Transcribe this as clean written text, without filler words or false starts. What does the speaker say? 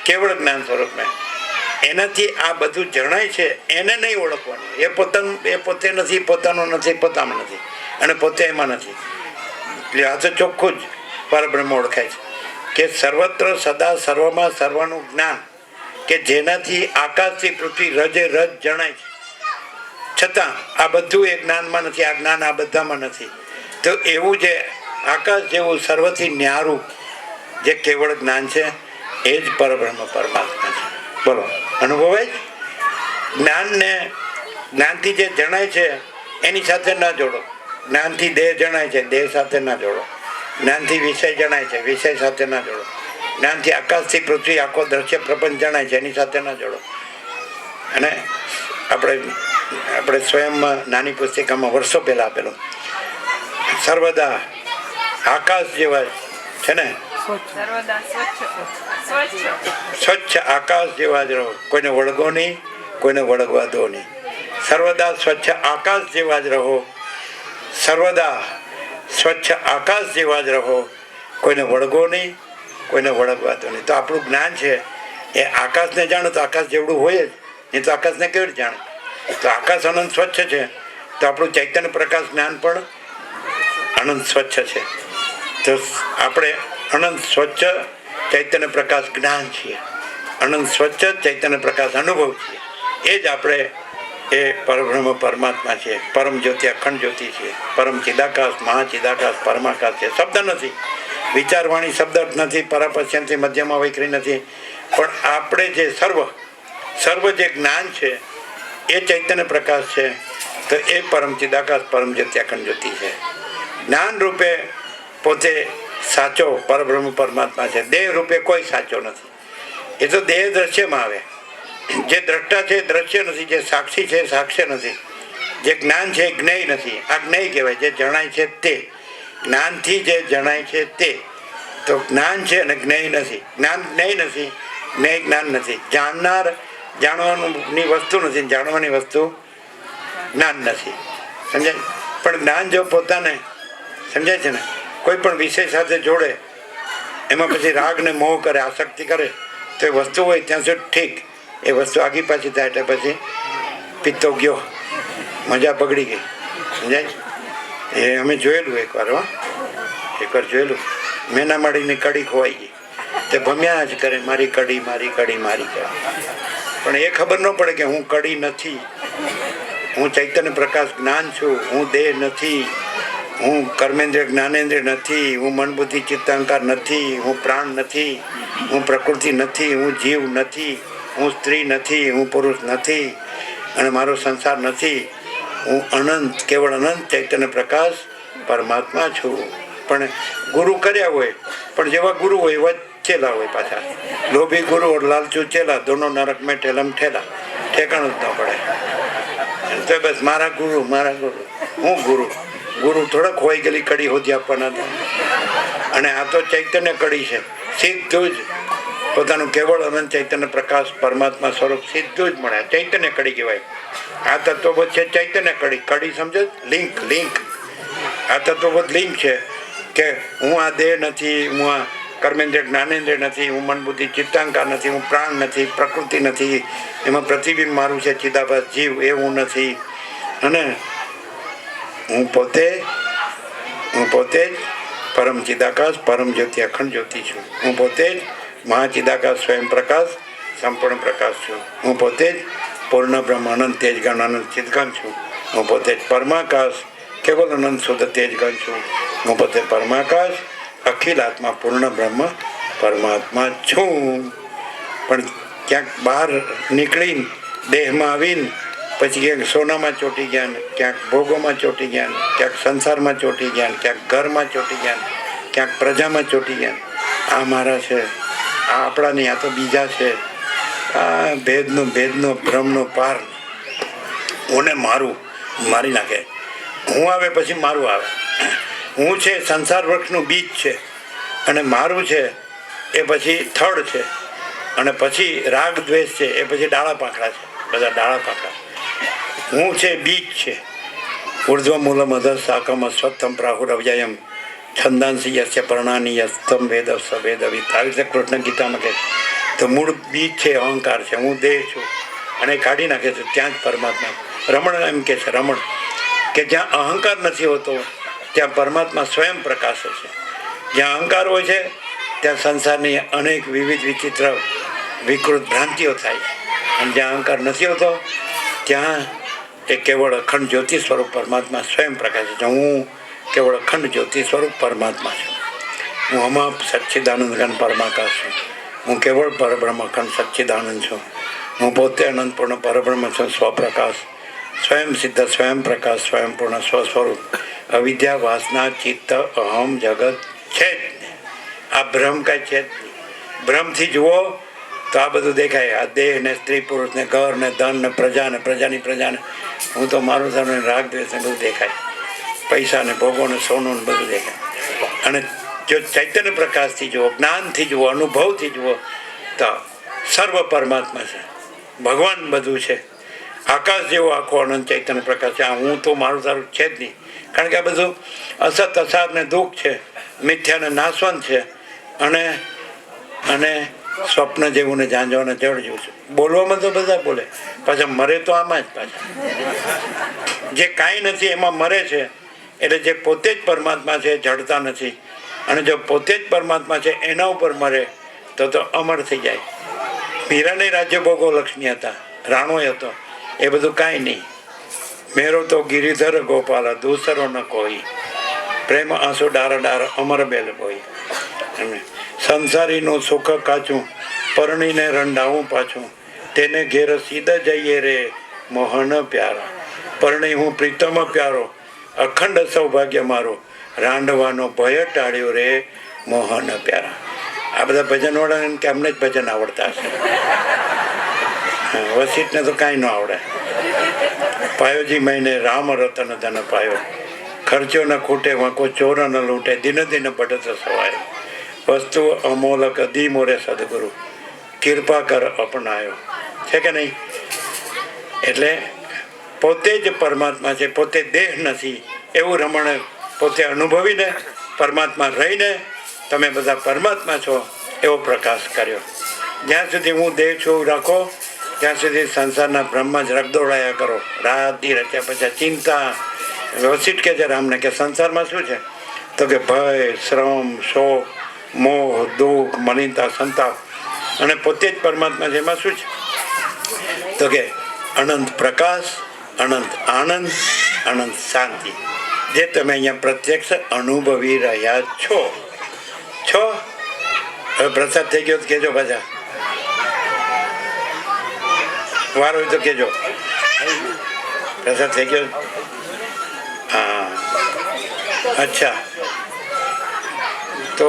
કેવળ જ્ઞાન સ્વરૂપને. એનાથી આ બધું જણાય છે, એને નહીં ઓળખવાનું. એ પોતાનું, એ પોતે નથી, પોતાનું નથી, પોતામાં નથી, અને પોતે એમાં નથી. એટલે આ તો ચોખ્ખું જ પરબ્રહ્મ ઓળખાય છે કે સર્વત્ર સદા સર્વમાં સર્વનું જ્ઞાન, કે જેનાથી આકાશથી પૃથ્વી રજે રજ જણાય છે, છતાં આ બધું એ જ્ઞાનમાં નથી, આ જ્ઞાન આ બધામાં નથી. તો એવું જે આકાશ જેવું સર્વથી ન્યારું જે કેવળ જ્ઞાન છે, એ જ પરબ્રહ્મ પરમાત્મા છે. બોલો, અનુભવાય? જ્ઞાનને, જ્ઞાનથી જે જણાય છે એની સાથે ના જોડો. જ્ઞાનથી દેહ જણાય છે, દેહ સાથે ના જોડો. જ્ઞાનથી વિષય જણાય છે, વિષય સાથે ના જોડો. જ્ઞાનથી આકાશથી પૃથ્વી આખો દ્રશ્ય પ્રપંચ જણાય છે, એની સાથે ના જોડો. અને આપણે સ્વયંમાં નાની પુસ્તિકામાં વર્ષો પહેલા આપેલું, સર્વદા આકાશ જેવા છે ને, સ્વચ્છ આકાશ જેવા જ રહો, કોઈને વળગો નહીં, કોઈને વળગવા દો નહીં. સર્વદા સ્વચ્છ આકાશ જેવા જ રહો, સર્વદા સ્વચ્છ આકાશ જેવા જ રહો, કોઈને વળગો નહીં, કોઈને વળગવા દો નહીં. તો આપણું જ્ઞાન છે એ આકાશને જાણો તો આકાશ જેવડું હોય જ, નહીં તો આકાશને કેવી રીતે જાણે? તો આકાશ અનંત સ્વચ્છ છે, તો આપણું ચૈતન્ય પ્રકાશ જ્ઞાન પણ અનંત સ્વચ્છ છે. તો આપણે અનંત સ્વચ્છ ચૈતન્ય પ્રકાશ જ્ઞાન છીએ, અનંત સ્વચ્છ ચૈતન્ય પ્રકાશ અનુભવ છીએ. એ જ આપણે એ પરબ્રહ્મ પરમાત્મા છે, પરમ જ્યોતિ અખંડ જ્યોતિ છે, પરમ ચિદાકાશ મહાચિદાકાશ પરમાકાશ છે. શબ્દ નથી, વિચારવાણી શબ્દ નથી, પરાપશ્યંથી મધ્યમાં વૈખરી નથી, પણ આપણે જે સર્વ જે જ્ઞાન છે એ ચૈતન્ય પ્રકાશ છે. તો એ પરમ ચિદાકાશ પરમ જ્યોતિ અખંડ જ્યોતિ છે. જ્ઞાન રૂપે પોતે સાચો પરબ્રહ્મ પરમાત્મા છે. દેહ રૂપે કોઈ સાચો નથી. એ તો દેહ દ્રશ્યમાં આવે. જે દ્રષ્ટા છે દ્રશ્ય નથી, જે સાક્ષી છે સાક્ષ્ય નથી, જે જ્ઞાન છે જ્ઞેય નથી. આ જ્ઞેય કહેવાય, જે જણાય છે તે. જ્ઞાનથી જે જણાય છે તે તો જ્ઞાન છે, અને જ્ઞેય નથી. જ્ઞાન જ્ઞેય નથી, જ્ઞેય જ્ઞાન નથી. જાણનાર જાણવાની વસ્તુ નથી, જાણવાની વસ્તુ જ્ઞાન નથી. સમજાય? પણ જ્ઞાન જો પોતાને, સમજાય છે ને, કોઈ પણ વિષય સાથે જોડે, એમાં પછી રાગ ને મોહ કરે, આસક્તિ કરે, તો એ વસ્તુ હોય ત્યાં સુધી ઠીક. એ વસ્તુ આગી પાછી થાય એટલે પછી પિત્તો ગયો, મજા બગડી ગઈ. સમજાય? એ અમે જોયેલું એકવાર જોયેલું. મેના માળીની કડી ખોવાઈ ગઈ, તે ભમ્યા જ કરે, મારી કડી મારી કડી મારી કડી. પણ એ ખબર ન પડે કે હું કડી નથી, હું ચૈતન્ય પ્રકાશ જ્ઞાન છું, હું દેહ નથી, હું કર્મેન્દ્રિય જ્ઞાનેન્દ્રિય નથી, હું મન બુદ્ધિ ચિત્તાંકાર નથી, હું પ્રાણ નથી, હું પ્રકૃતિ નથી, હું જીવ નથી, હું સ્ત્રી નથી, હું પુરુષ નથી, અને મારો સંસાર નથી. હું અનંત, કેવળ અનંત ચૈતન્ય પ્રકાશ પરમાત્મા છું. પણ ગુરુ કર્યા હોય, પણ જેવા ગુરુ હોય એવા ચેલા હોય પાછા. લોભી ગુરુ ઓર લાલચુ ચેલા, દોનો નરક મેં ઠેલમ ઠેલા. ઠેકાણું જ ન પડે. તો બસ મારા ગુરુ. હું ગુરુ થોડા ખોઈ ગયેલી કડી હોતી આપવાના હતા. અને આ તો ચૈતન્ય કડી છે, સીધું જ પોતાનું કેવળ અનંત ચૈતન્ય પ્રકાશ પરમાત્મા સ્વરૂપ સીધું જ મળે. ચૈતન્ય કડી કહેવાય. આ તત્વબોધ છે ચૈતન્ય કડી. કડી સમજો, લિંક. આ તત્વબોધ લિંક છે કે હું આ દેહ નથી, હું આ કર્મેન્દ્રિય જ્ઞાનેન્દ્રિય નથી, હું મન બુદ્ધિ ચિત્તાંકાર નથી, હું પ્રાણ નથી, પ્રકૃતિ નથી, એમાં પ્રતિબિંબ મારું છે ચિદાભાસ જીવ, એ હું નથી. અને હું પોતે જ પરમ ચિદાકાશ પરમ જ્યોતિ અખંડ જ્યોતિ છું. હું પોતે જ મહાચિદાકાશ સ્વયં પ્રકાશ સંપૂર્ણ પ્રકાશ છું. હું પોતે જ પૂર્ણ બ્રહ્મ અનંત તેજગણ અનંત ચિદગણ છું. હું પોતે જ પરમાકાશ કેવલ અનંત શુદ્ધ તેજગણ છું. હું પોતે પરમાકાશ અખિલ આત્મા પૂર્ણ બ્રહ્મ પરમાત્મા છું. પણ ક્યાંક બહાર નીકળીને દેહમાં આવીને પછી ક્યાંક સોનામાં ચોંટી ગયા, ક્યાંક ભોગોમાં ચોંટી ગયા, ક્યાંક સંસારમાં ચોંટી ગયા, ક્યાંક ઘરમાં ચોંટી ગયા, ક્યાંક પ્રજામાં ચોંટી ગયા. આ મારા છે, આ આપણા નહીં, આ તો બીજા છે. આ ભેદનો ભ્રમનો પાર. હું મારું મારી નાખે. હું આવે પછી મારું આવે. હું છે સંસાર વૃક્ષનું બીજ છે, અને મારું છે એ પછી થડ છે, અને પછી રાગ દ્વેષ છે, એ પછી ડાળા પાંખડા છે, બધા ડાળા પાંખડા. હું છે બીજ છે. ઉર્ધ્વ મૂલમ અધઃ શાકમ અશ્વત્થમ પ્રાહુર અવ્યયમ છંદાંસી યસ્ય પર્ણાની યસ્તમ વેદ સવેદ અવિત. આવી રીતે કૃષ્ણ ગીતામાં કહે તો મૂળ બીજ છે અહંકાર છે, હું દેહ છું, અને કાઢી નાખે છે, ત્યાં જ પરમાત્મા. રમણ એમ કે છે, રમણ કે જ્યાં અહંકાર નથી હોતો ત્યાં પરમાત્મા સ્વયં પ્રકાશ છે. જ્યાં અહંકાર હોય છે ત્યાં સંસારની અનેક વિવિધ વિચિત્ર વિકૃત ભ્રાંતિઓ થાય છે, અને જ્યાં અહંકાર નથી હોતો ત્યાં એ કેવળ અખંડ જ્યોતિ સ્વરૂપ પરમાત્મા સ્વયં પ્રકાશ છે. હું કેવળ અખંડ જ્યોતિ સ્વરૂપ પરમાત્મા છું. હું અમાપ સચ્ચિદાનંદ ઘન પરમાકાશ છું. હું કેવળ પરબ્રહ્મ અખંડ સચ્ચિદાનંદ છું. હું પોતે અનંતપૂર્ણ પરબ્રહ્મ છું, સ્વપ્રકાશ, સ્વયં સિદ્ધ, સ્વયં પ્રકાશ, સ્વયં પૂર્ણ સ્વસ્વરૂપ. અવિદ્યા, વાસના, ચિત્ત, અહમ, જગત છે જ નહીં. આ ભ્રમ કાંઈ છે જ નહીં. ભ્રમથી જુઓ તો આ બધું દેખાય. આ દેહ ને, સ્ત્રી પુરુષ ને, ઘર ને, ધન ને, પ્રજા ને, પ્રજાની પ્રજાને, હું તો મારું સારું રાગ દ્વેષ ને બધું દેખાય. પૈસા ને, ભોગો ને, સોનું ને બધું દેખાય. અને જો ચૈતન્ય પ્રકાશથી જુઓ, જ્ઞાનથી જુઓ, અનુભવથી જુઓ તો સર્વ પરમાત્મા છે, ભગવાન બધું છે. આકાશ જેવો આખો અનંત ચૈતન્ય પ્રકાશ છે. આ હું તો મારું સારું છે જ નહીં. કારણ કે આ બધું અસત અસાર ને દુઃખ છે, મિથ્યા ને નાશવંત છે, અને સ્વપ્ન જેવું ને ઝાંઝો ને જળ જેવું છે. બોલવામાં તો બધા બોલે, પાછા મરે તો આમાં જ. પાછા જે કાંઈ નથી એમાં મરે છે. એટલે જે પોતે જ પરમાત્મા છે જડતા નથી, અને જો પોતે જ પરમાત્મા છે એના ઉપર મરે તો અમર થઈ જાય. મીરાને રાજ્ય ભોગો લક્ષ્મી હતા, રાણો હતો, એ બધું કાંઈ નહીં. મેરો તો ગિરિધર ગોપાલ દૂસરો ન કોઈ, પ્રેમ આંસુ ડાર ડાર અમર બેલ કોઈ. અને સંસારીનું સુખ કાચું, પરણીને રંડાવું પાછું, તેને ઘેર સીધા જઈએ રે મોહન પ્યારા. પરણી હું પ્રીતમ પ્યારો, અખંડ સૌભાગ્ય મારો, રાંડવાનો ભય ટાળ્યો રે મોહન પ્યારા. આ બધા ભજન વાળા કે અમને જ ભજન આવડતા હશે. વસિષ્ઠને તો કાંઈ ન આવડે. પાયોજી મહિને રામ રતન ધન પાયો, ખર્ચો ન ખૂટે વાંકો ચોર ન લૂંટે, દિન દિન બઢત સવાયો, વસ્તુ અમોલક દી મોરે સદગુરુ, કૃપા કર અપનાયો. છે કે નહીં? એટલે પોતે જ પરમાત્મા છે, પોતે દેહ નથી એવું રમણ પોતે અનુભવીને પરમાત્મા રહીને તમે બધા પરમાત્મા છો એવો પ્રકાશ કર્યો. જ્યાં સુધી હું દેહ છું રાખો ત્યાં સુધી સંસારના બ્રહ્મમાં જ રગદોડાયા કરો. રાત દી રચ્યા પછી ચિંતા. વસિષ્ઠ કે છે રામને કે સંસારમાં શું છે? તો કે ભય, શ્રમ, શોક, મોહ, દુઃખ, મલિનતા, સંતાપ, અને પોતે જ પરમાત્મા છે એમાં શું છે? તો કે અનંત પ્રકાશ, અનંત આનંદ, અનંત શાંતિ, જે તમે અહીંયા પ્રત્યક્ષ અનુભવી રહ્યા છો. હવે પ્રસાદ થઈ ગયો તો કહેજો, પાછા વાર હોય તો કહેજો. પ્રસાદ થઈ ગયો? હા, અચ્છા. તો